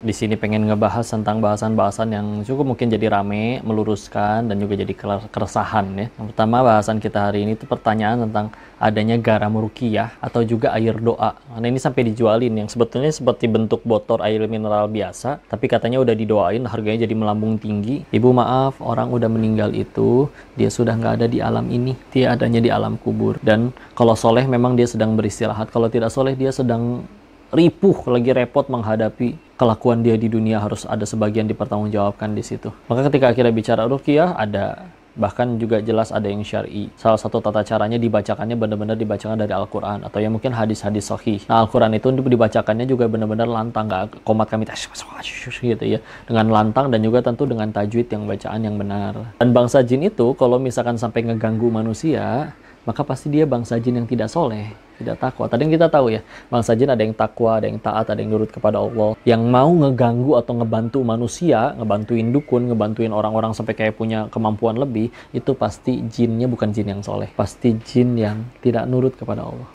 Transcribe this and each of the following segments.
di sini pengen ngebahas tentang bahasan-bahasan yang cukup mungkin jadi rame, meluruskan dan juga jadi keresahan ya. Yang pertama bahasan kita hari ini itu pertanyaan tentang adanya garam ruqyah atau juga air doa. Nah ini sampai dijualin yang sebetulnya seperti bentuk botol air mineral biasa, tapi katanya udah didoain harganya jadi melambung tinggi. Ibu maaf, orang udah meninggal itu dia sudah nggak ada di alam ini, dia adanya di alam kubur. Dan kalau soleh memang dia sedang beristirahat, kalau tidak soleh dia sedang ripuh, lagi repot menghadapi kelakuan dia di dunia, harus ada sebagian dipertanggungjawabkan di situ. Maka ketika akhirnya bicara ruqyah, ada bahkan juga jelas ada yang syar'i. Salah satu tata caranya dibacakannya benar-benar dibacakan dari Al-Quran atau ya mungkin hadis-hadis sahih. Nah Al-Quran itu dibacakannya juga benar-benar lantang, nggak komat kami gitu ya, dengan lantang dan juga tentu dengan tajwid yang bacaan yang benar. Dan bangsa jin itu kalau misalkan sampai ngeganggu manusia, maka pasti dia bangsa jin yang tidak soleh, tidak takwa. Tadi yang kita tahu ya, bangsa jin ada yang takwa, ada yang taat, ada yang nurut kepada Allah. Yang mau ngeganggu atau ngebantu manusia, ngebantuin dukun, ngebantuin orang-orang sampai kayak punya kemampuan lebih, itu pasti jinnya bukan jin yang soleh. Pasti jin yang tidak nurut kepada Allah.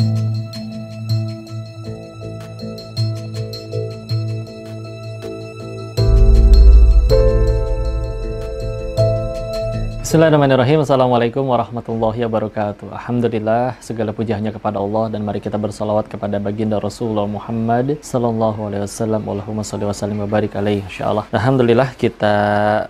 Bismillahirrahmanirrahim. Assalamualaikum warahmatullahi wabarakatuh. Alhamdulillah, segala puji hanya kepada Allah dan mari kita bersalawat kepada baginda Rasulullah Muhammad sallallahu alaihi wasallam. Allahumma shalli wa sallim wa barik alaihi insyaallah. Alhamdulillah, kita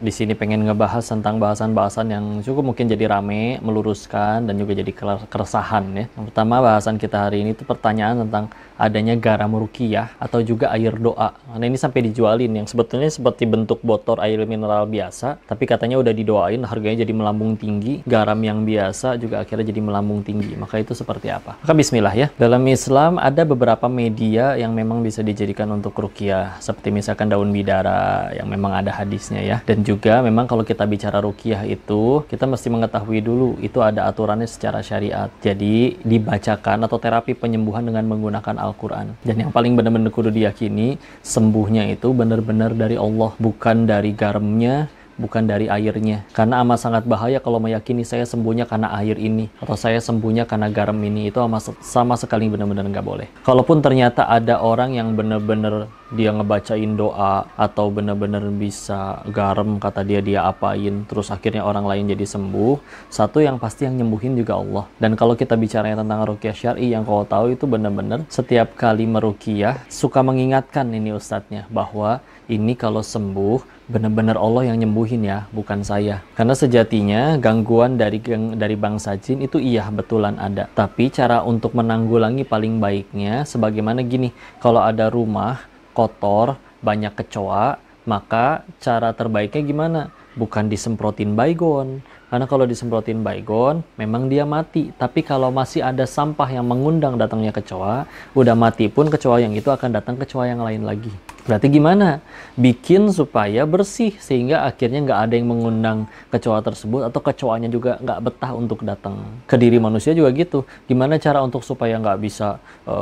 di sini pengen ngebahas tentang bahasan-bahasan yang cukup mungkin jadi rame, meluruskan dan juga jadi keresahan ya. Yang pertama bahasan kita hari ini itu pertanyaan tentang adanya garam ruqyah atau juga air doa. Nah ini sampai dijualin yang sebetulnya seperti bentuk botol air mineral biasa, tapi katanya udah didoain harganya jadi melambung tinggi. Garam yang biasa juga akhirnya jadi melambung tinggi. Maka itu seperti apa? Maka bismillah ya. Dalam Islam ada beberapa media yang memang bisa dijadikan untuk ruqyah, seperti misalkan daun bidara yang memang ada hadisnya ya. Dan juga memang kalau kita bicara ruqyah itu kita mesti mengetahui dulu itu ada aturannya secara syariat. Jadi dibacakan atau terapi penyembuhan dengan menggunakan Al-Quran. Dan yang paling benar-benar kudu diyakini sembuhnya itu benar-benar dari Allah, bukan dari garamnya, bukan dari airnya. Karena amat sangat bahaya kalau meyakini saya sembuhnya karena air ini atau saya sembuhnya karena garam ini. Itu sama sekali benar-benar nggak boleh. Kalaupun ternyata ada orang yang benar-benar dia ngebacain doa atau benar-benar bisa garam kata dia apain terus akhirnya orang lain jadi sembuh, satu yang pasti yang nyembuhin juga Allah. Dan kalau kita bicara tentang ruqyah syar'i, yang kau tahu itu benar-benar setiap kali meruqyah suka mengingatkan ini ustadznya bahwa ini kalau sembuh benar-benar Allah yang nyembuhin ya, bukan saya. Karena sejatinya gangguan dari bangsa jin itu iya betulan ada. Tapi cara untuk menanggulangi paling baiknya sebagaimana gini, kalau ada rumah kotor, banyak kecoa, maka cara terbaiknya gimana? Bukan disemprotin baygon. Karena kalau disemprotin baygon, memang dia mati. Tapi kalau masih ada sampah yang mengundang datangnya kecoa, udah mati pun kecoa yang itu akan datang kecoa yang lain lagi. Berarti gimana? Bikin supaya bersih, sehingga akhirnya nggak ada yang mengundang kecoa tersebut, atau kecoanya juga nggak betah untuk datang. Ke diri manusia juga gitu. Gimana cara untuk supaya nggak bisa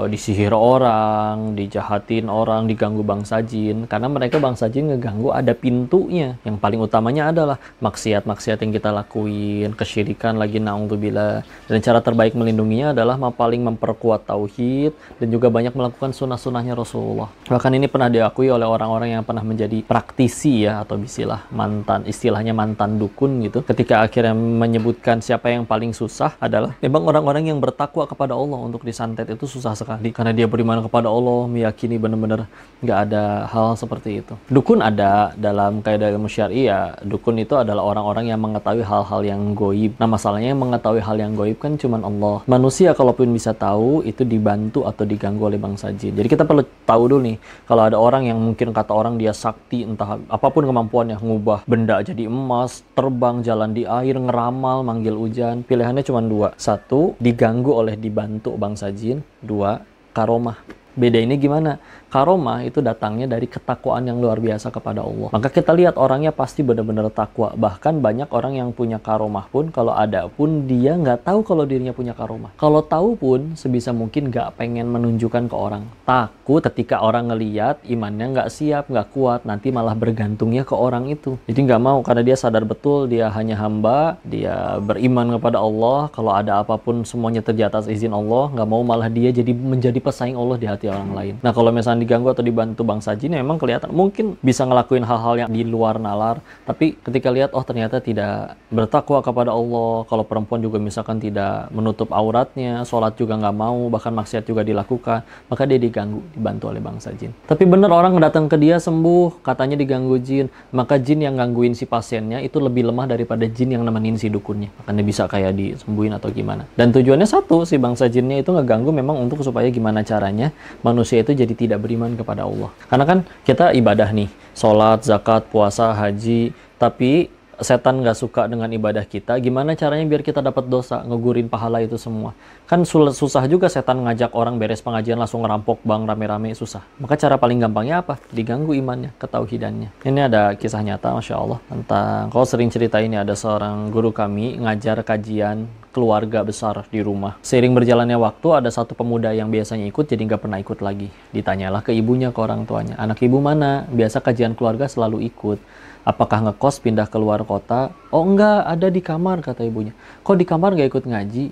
disihir orang, dijahatin orang, diganggu bangsa jin? Karena mereka bangsa jin ngeganggu ada pintunya. Yang paling utamanya adalah maksiat-maksiat yang kita lakuin, kesyirikan lagi, na'udzubillah. Dan cara terbaik melindunginya adalah paling memperkuat tauhid dan juga banyak melakukan sunnah-sunnahnya Rasulullah. Bahkan ini pernah diakui oleh orang-orang yang pernah menjadi praktisi ya, atau istilahnya mantan dukun gitu. Ketika akhirnya menyebutkan siapa yang paling susah adalah memang orang-orang yang bertakwa kepada Allah. Untuk disantet itu susah sekali karena dia beriman kepada Allah, meyakini benar-benar nggak ada hal seperti itu. Dukun ada dalam kaidah ilmu syar'i ya. Dukun itu adalah orang-orang yang mengetahui hal-hal yang goib. Nah masalahnya yang mengetahui hal yang goib kan cuman Allah. Manusia kalaupun bisa tahu itu dibantu atau diganggu oleh bangsa jin. Jadi kita perlu tahu dulu nih, kalau ada orang yang mungkin kata orang dia sakti, entah apapun kemampuannya, ngubah benda jadi emas, terbang, jalan di air, ngeramal, manggil hujan, pilihannya cuma dua. Satu, diganggu oleh dibantu bangsa jin. Dua, karomah. Beda ini gimana? Karomah itu datangnya dari ketakwaan yang luar biasa kepada Allah. Maka kita lihat orangnya pasti benar-benar takwa. Bahkan banyak orang yang punya karomah pun, kalau ada pun dia nggak tahu kalau dirinya punya karomah. Kalau tahu pun sebisa mungkin nggak pengen menunjukkan ke orang. Takut ketika orang ngeliat imannya nggak siap, nggak kuat, nanti malah bergantungnya ke orang itu. Jadi nggak mau, karena dia sadar betul dia hanya hamba, dia beriman kepada Allah. Kalau ada apapun semuanya terjadi atas izin Allah. Nggak mau malah dia menjadi pesaing Allah di hati orang lain. Nah kalau misalnya misalkan diganggu atau dibantu bangsa jin, ya memang kelihatan mungkin bisa ngelakuin hal-hal yang di luar nalar, tapi ketika lihat oh ternyata tidak bertakwa kepada Allah, kalau perempuan juga misalkan tidak menutup auratnya, sholat juga nggak mau, bahkan maksiat juga dilakukan, maka dia diganggu, dibantu oleh bangsa jin. Tapi benar orang datang ke dia sembuh, katanya diganggu jin, maka jin yang gangguin si pasiennya itu lebih lemah daripada jin yang nemenin si dukunnya, makanya bisa kayak disembuhin atau gimana. Dan tujuannya satu, si bangsa jinnya itu ngeganggu memang untuk supaya gimana caranya manusia itu jadi tidak beriman kepada Allah. Karena kan kita ibadah nih, sholat, zakat, puasa, haji, tapi setan nggak suka dengan ibadah kita, gimana caranya biar kita dapat dosa, ngegurin pahala itu semua? Kan susah juga setan ngajak orang beres pengajian langsung ngerampok bank rame-rame, susah. Maka cara paling gampangnya apa? Diganggu imannya, ketauhidannya. Ini ada kisah nyata, Masya Allah, tentang, kalau sering cerita ini, ada seorang guru kami ngajar kajian keluarga besar di rumah. Seiring berjalannya waktu, ada satu pemuda yang biasanya ikut jadi nggak pernah ikut lagi. Ditanyalah ke ibunya, ke orang tuanya, anak ibu mana? Biasa kajian keluarga selalu ikut. Apakah ngekos pindah keluar kota? Oh enggak, ada di kamar, kata ibunya. Kok di kamar nggak ikut ngaji?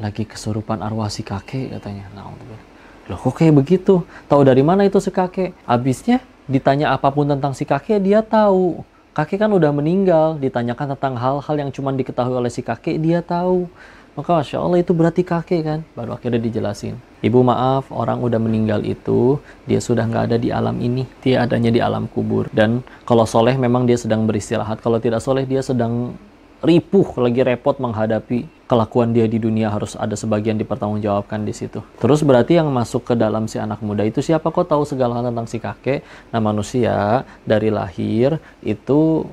Lagi kesurupan arwah si kakek, katanya. Nah, loh kok kayak begitu? Tahu dari mana itu si kakek? Abisnya ditanya apapun tentang si kakek, dia tahu. Kakek kan udah meninggal, ditanyakan tentang hal-hal yang cuma diketahui oleh si kakek, dia tahu. Maka Masya Allah itu berarti kakek kan? Baru akhirnya dijelasin. Ibu maaf, orang udah meninggal itu, dia sudah nggak ada di alam ini. Dia adanya di alam kubur. Dan kalau soleh memang dia sedang beristirahat. Kalau tidak soleh dia sedang ripuh, lagi repot menghadapi kelakuan dia di dunia, harus ada sebagian dipertanggungjawabkan di situ. Terus berarti yang masuk ke dalam si anak muda itu siapa? Kok tahu segala hal tentang si kakek? Nah, manusia dari lahir itu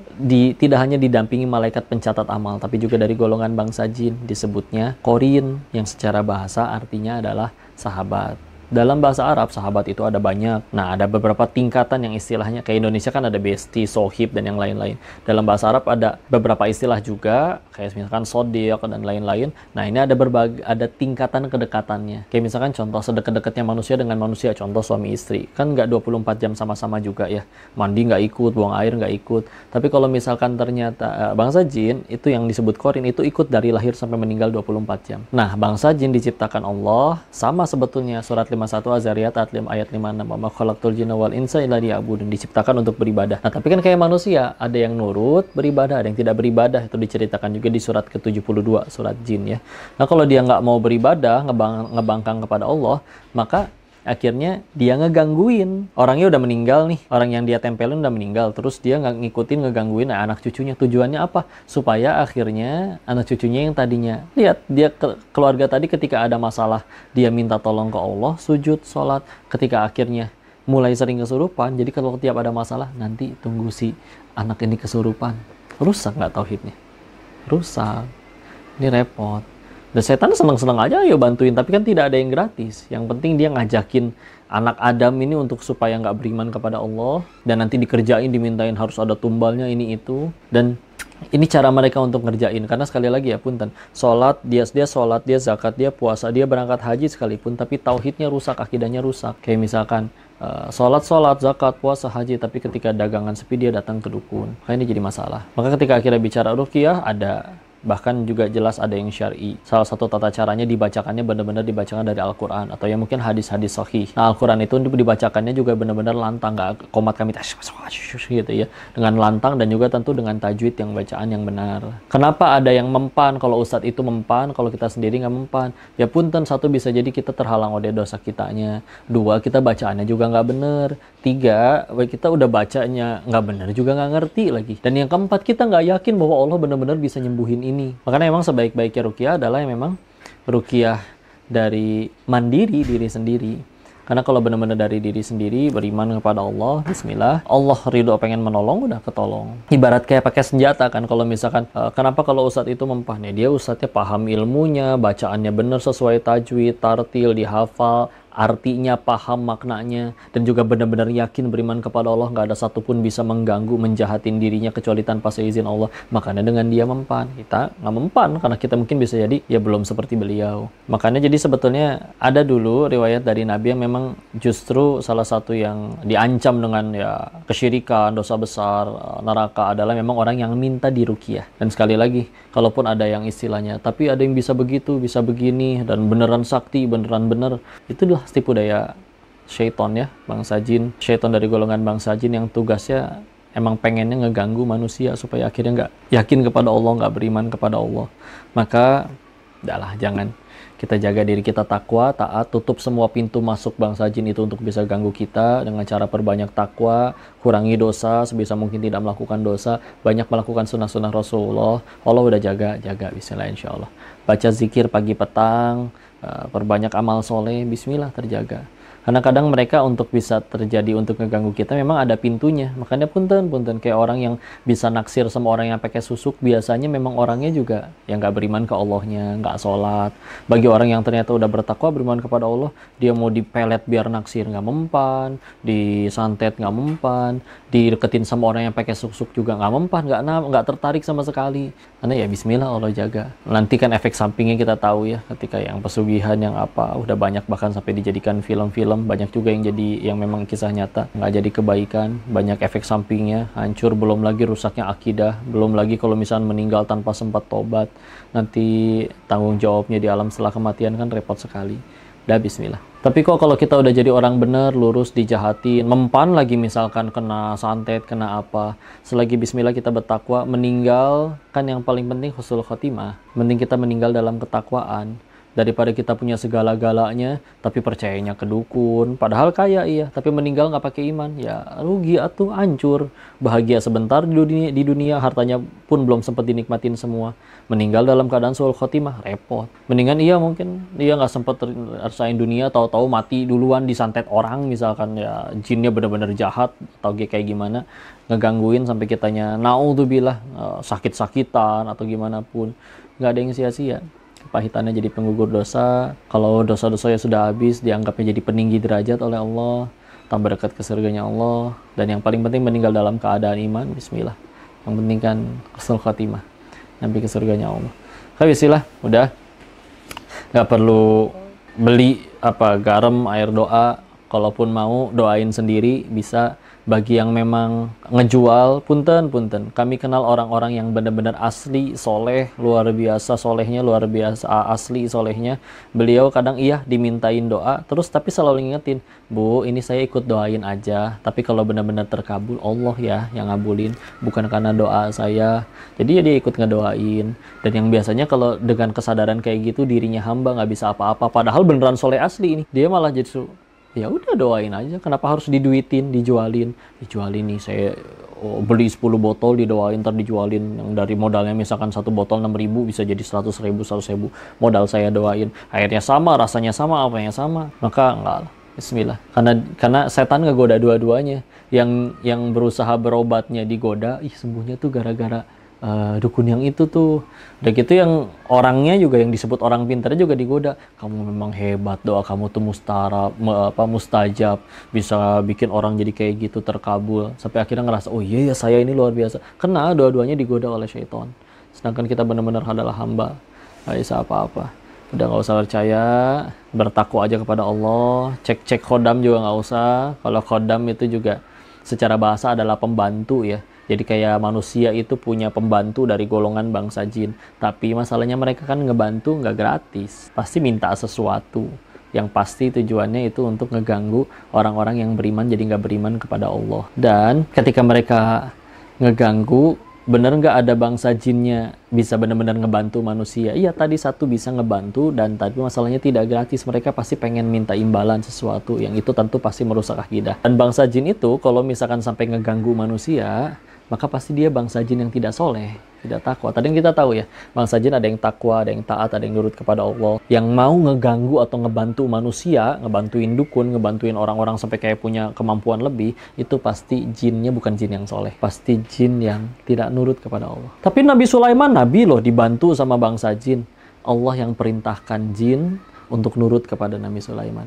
tidak hanya didampingi malaikat pencatat amal, tapi juga dari golongan bangsa jin, disebutnya Qorin, yang secara bahasa artinya adalah sahabat. Dalam bahasa Arab, sahabat itu ada banyak. Nah, ada beberapa tingkatan yang istilahnya, kayak Indonesia kan ada besti, sohib, dan yang lain-lain. Dalam bahasa Arab ada beberapa istilah juga, kayak misalkan sodiq dan lain-lain. Nah, ini ada tingkatan kedekatannya. Kayak misalkan contoh sedekat-dekatnya manusia dengan manusia, contoh suami istri. Kan nggak 24 jam sama-sama juga ya. Mandi nggak ikut, buang air nggak ikut. Tapi kalau misalkan ternyata bangsa jin, itu yang disebut Qorin, itu ikut dari lahir sampai meninggal 24 jam. Nah, bangsa jin diciptakan Allah, sama sebetulnya surat 51 Az-Zariyat ayat 56, "Wa ma khalaqtul jinna wal insa illa liya'budun," diciptakan untuk beribadah. Nah, tapi kan kayak manusia, ada yang nurut beribadah, ada yang tidak beribadah. Itu diceritakan juga di surat ke-72, surat jin ya. Nah, kalau dia nggak mau beribadah, ngebangkang kepada Allah, maka akhirnya dia ngegangguin. Orangnya udah meninggal nih, orang yang dia tempelin udah meninggal, terus dia nggak ngikutin, ngegangguin anak cucunya. Tujuannya apa? Supaya akhirnya anak cucunya yang tadinya, lihat, dia keluarga tadi ketika ada masalah, dia minta tolong ke Allah, sujud, sholat. Ketika akhirnya mulai sering kesurupan, jadi kalau tiap ada masalah, nanti tunggu si anak ini kesurupan. Rusak nggak tauhidnya? Rusak. Ini repot. Dan setan senang-senang aja ayo bantuin, tapi kan tidak ada yang gratis. Yang penting dia ngajakin anak Adam ini untuk supaya nggak beriman kepada Allah, dan nanti dikerjain, dimintain harus ada tumbalnya ini itu. Dan ini cara mereka untuk ngerjain, karena sekali lagi ya punten, sholat, dia sholat, dia zakat, dia puasa, dia berangkat haji sekalipun, tapi tauhidnya rusak, akidahnya rusak. Kayak misalkan sholat, zakat, puasa, haji, tapi ketika dagangan sepi dia datang ke dukun. Ini jadi masalah. Maka ketika akhirnya bicara ruqyah, ada bahkan juga jelas ada yang syar'i. Salah satu tata caranya dibacakannya benar-benar dibacakan dari Al-Quran, atau yang mungkin hadis-hadis sahih. Nah, Al-Quran itu dibacakannya juga benar-benar lantang, nggak komat kami gitu ya, dengan lantang, dan juga tentu dengan tajwid yang bacaan yang benar. Kenapa ada yang mempan kalau ustadz itu mempan, kalau kita sendiri nggak mempan? Ya punten, satu bisa jadi kita terhalang oleh dosa kitanya, dua kita bacaannya juga nggak benar, tiga kita udah bacanya nggak benar juga nggak ngerti lagi, dan yang keempat kita nggak yakin bahwa Allah benar-benar bisa nyembuhin ini. Makanya memang sebaik-baiknya ruqyah adalah yang memang ruqyah dari mandiri diri sendiri. Karena kalau benar-benar dari diri sendiri, beriman kepada Allah, bismillah, Allah ridho pengen menolong, udah ketolong. Ibarat kayak pakai senjata kan, kalau misalkan, kenapa kalau ustadz itu mempan? Ya dia ustadznya paham ilmunya, bacaannya benar sesuai tajwid, tartil, dihafal, artinya paham maknanya, dan juga benar-benar yakin beriman kepada Allah, nggak ada satupun bisa mengganggu, menjahatin dirinya kecuali tanpa seizin Allah. Makanya dengan dia mempan, kita nggak mempan karena kita mungkin bisa jadi ya belum seperti beliau. Makanya jadi sebetulnya ada dulu riwayat dari Nabi yang memang justru salah satu yang diancam dengan ya kesyirikan, dosa besar, neraka adalah memang orang yang minta diruqyah. Dan sekali lagi, kalaupun ada yang istilahnya tapi ada yang bisa begitu, bisa begini, dan beneran sakti, beneran bener, itulah tipu daya syaiton ya, bangsa jin, syaiton dari golongan bangsa jin yang tugasnya emang pengennya ngeganggu manusia supaya akhirnya nggak yakin kepada Allah, nggak beriman kepada Allah. Maka udahlah, jangan. Kita jaga diri kita takwa, taat, tutup semua pintu masuk bangsa jin itu untuk bisa ganggu kita dengan cara perbanyak takwa, kurangi dosa, sebisa mungkin tidak melakukan dosa, banyak melakukan sunnah-sunnah Rasulullah. Allah udah jaga, bismillah insyaallah. Baca zikir pagi petang, perbanyak amal soleh, bismillah terjaga. Karena kadang mereka untuk bisa terjadi untuk ngeganggu kita memang ada pintunya. Makanya punten kayak orang yang bisa naksir sama orang yang pakai susuk, biasanya memang orangnya juga yang nggak beriman ke Allahnya, nggak sholat. Bagi orang yang ternyata udah bertakwa, beriman kepada Allah, dia mau dipelet biar naksir nggak mempan, disantet nggak mempan, dideketin sama orang yang pakai susuk juga nggak mempan, nggak tertarik sama sekali. Karena ya bismillah Allah jaga. Nanti kan efek sampingnya kita tahu ya, ketika yang pesugihan yang apa udah banyak bahkan sampai dijadikan film-film, banyak juga yang jadi yang memang kisah nyata nggak jadi kebaikan, banyak efek sampingnya, hancur, belum lagi rusaknya akidah, belum lagi kalau misalnya meninggal tanpa sempat tobat, nanti tanggung jawabnya di alam setelah kematian kan repot sekali. Dah bismillah. Tapi kok kalau kita udah jadi orang bener, lurus, dijahatin, mempan lagi misalkan kena santet, kena apa, selagi bismillah kita bertakwa, meninggal kan yang paling penting husnul khotimah. Mending kita meninggal dalam ketakwaan daripada kita punya segala-galanya tapi percayanya ke dukun, padahal kaya iya tapi meninggal nggak pakai iman, ya rugi atuh, hancur. Bahagia sebentar di dunia, hartanya pun belum sempat dinikmatin semua, meninggal dalam keadaan suul khotimah, repot. Mendingan iya mungkin dia nggak sempat rasain dunia, tahu-tahu mati duluan disantet orang misalkan, ya jinnya benar-benar jahat atau kayak gimana, ngegangguin sampai kitanya naudzubillah sakit-sakitan atau gimana pun, nggak ada yang sia-sia. Kepahitannya jadi penggugur dosa. Kalau dosa-dosa ya sudah habis, dianggapnya jadi peninggi derajat oleh Allah, tambah dekat ke surganya Allah. Dan yang paling penting meninggal dalam keadaan iman, bismillah. Yang penting kan husnul khatimah, sampai ke surganya Allah. Bismillah, udah. Nggak perlu beli garam, air doa. Kalaupun mau doain sendiri bisa. Bagi yang memang ngejual, punten, kami kenal orang-orang yang benar-benar asli soleh, luar biasa solehnya, luar biasa asli solehnya. Beliau kadang iya dimintain doa terus, tapi selalu ngingetin, Bu, ini saya ikut doain aja, tapi kalau benar-benar terkabul Allah ya yang ngabulin, bukan karena doa saya. Jadi ya dia ikut ngedoain. Dan yang biasanya kalau dengan kesadaran kayak gitu, dirinya hamba nggak bisa apa-apa, padahal beneran soleh asli ini, dia malah jadi ya udah doain aja, kenapa harus diduitin, dijualin nih, saya beli 10 botol didoain, ntar dijualin yang dari modalnya misalkan satu botol 6.000 bisa jadi 100.000 modal saya doain, akhirnya sama, rasanya sama, apanya sama, maka enggak lah. Bismillah, karena setan ngegoda dua-duanya, yang berusaha berobatnya digoda, sembuhnya tuh gara-gara dukun yang itu tuh. Udah gitu yang orangnya juga yang disebut orang pintar juga digoda. Kamu memang hebat, doa kamu tuh mustajab, bisa bikin orang jadi kayak gitu terkabul. Sampai akhirnya ngerasa, oh iya ya saya ini luar biasa. Kena dua-duanya digoda oleh syaitan. Sedangkan kita benar-benar adalah hamba, nggak bisa apa-apa. Udah nggak usah percaya, bertakwa aja kepada Allah. Cek khodam juga nggak usah. Kalau khodam itu juga secara bahasa adalah pembantu ya. Jadi kayak manusia itu punya pembantu dari golongan bangsa jin. Tapi masalahnya mereka kan ngebantu nggak gratis. Pasti minta sesuatu. Yang pasti tujuannya itu untuk ngeganggu orang-orang yang beriman jadi nggak beriman kepada Allah. Dan ketika mereka ngeganggu, bener nggak ada bangsa jinnya bisa benar-benar ngebantu manusia? Iya, tadi satu bisa ngebantu, dan tapi masalahnya tidak gratis. Mereka pasti pengen minta imbalan sesuatu, yang itu tentu pasti merusak akidah. Dan bangsa jin itu kalau misalkan sampai ngeganggu manusia, maka pasti dia bangsa jin yang tidak soleh, tidak takwa. Tadi kita tahu ya, bangsa jin ada yang takwa, ada yang taat, ada yang nurut kepada Allah. Yang mau ngeganggu atau ngebantu manusia, ngebantuin dukun, ngebantuin orang-orang sampai kayak punya kemampuan lebih, itu pasti jinnya bukan jin yang soleh. Pasti jin yang tidak nurut kepada Allah. Tapi Nabi Sulaiman, Nabi loh, dibantu sama bangsa jin. Allah yang perintahkan jin untuk nurut kepada Nabi Sulaiman.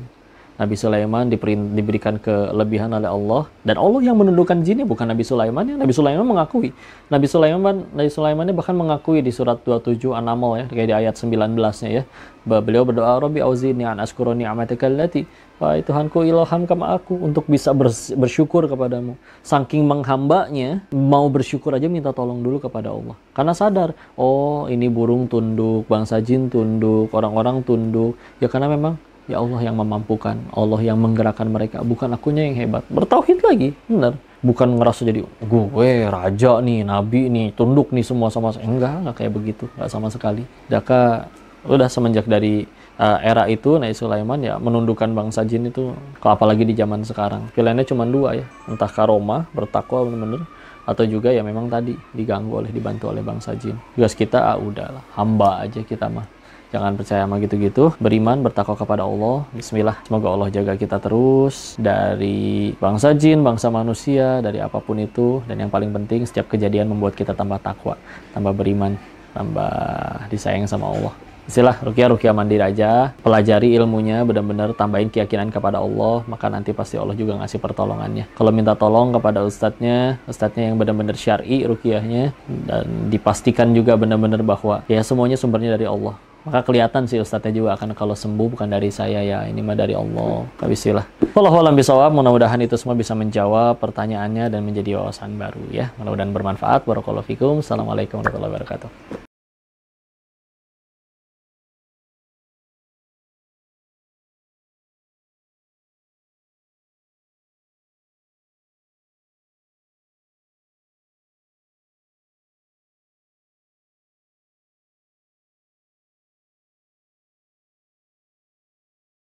Nabi Sulaiman diberikan kelebihan oleh Allah, dan Allah yang menundukkan jinnya, bukan Nabi Sulaiman. Nabi Sulaiman mengakui. Nabi Sulaiman bahkan mengakui di surat 27 An-Naml ya, kayak di ayat 19-nya ya. Beliau berdoa, Rabbi auzini an askura ni'mataka allati, wahai Tuhanku, ilhamkan aku untuk bisa bersyukur kepadamu. Saking menghambanya, mau bersyukur aja minta tolong dulu kepada Allah. Karena sadar, oh ini burung tunduk, bangsa jin tunduk, orang-orang tunduk. Ya karena memang Ya Allah yang memampukan, Allah yang menggerakkan mereka, bukan akunya yang hebat. Bertauhid lagi, benar. Bukan ngerasa jadi gue raja nih, nabi nih, tunduk nih semua sama saya. Enggak kayak begitu, enggak sama sekali. Daka udah semenjak dari era itu Nabi Sulaiman ya menundukkan bangsa jin itu, apalagi di zaman sekarang. Pilihannya cuma dua ya, entah karomah, bertakwa bener-bener, atau juga ya memang tadi diganggu dibantu oleh bangsa jin. Tugas kita udahlah, hamba aja kita mah. Jangan percaya sama gitu-gitu, beriman, bertakwa kepada Allah. Bismillah, semoga Allah jaga kita terus dari bangsa jin, bangsa manusia, dari apapun itu. Dan yang paling penting, setiap kejadian membuat kita tambah takwa, tambah beriman, tambah disayang sama Allah. Istilah ruqyah mandiri aja, pelajari ilmunya, benar-benar tambahin keyakinan kepada Allah, maka nanti pasti Allah juga ngasih pertolongannya. Kalau minta tolong kepada ustadznya yang benar-benar syar'i ruqyahnya, dan dipastikan juga benar-benar bahwa ya semuanya sumbernya dari Allah. Maka kelihatan sih ustadznya juga akan, kalau sembuh bukan dari saya ya, ini mah dari Allah. Bismillah. Wallahu a'lam bishawab. Mudah-mudahan itu semua bisa menjawab pertanyaannya dan menjadi wawasan baru ya. Mudah-mudahan bermanfaat. Barakallahu fikum. Assalamualaikum warahmatullahi wabarakatuh.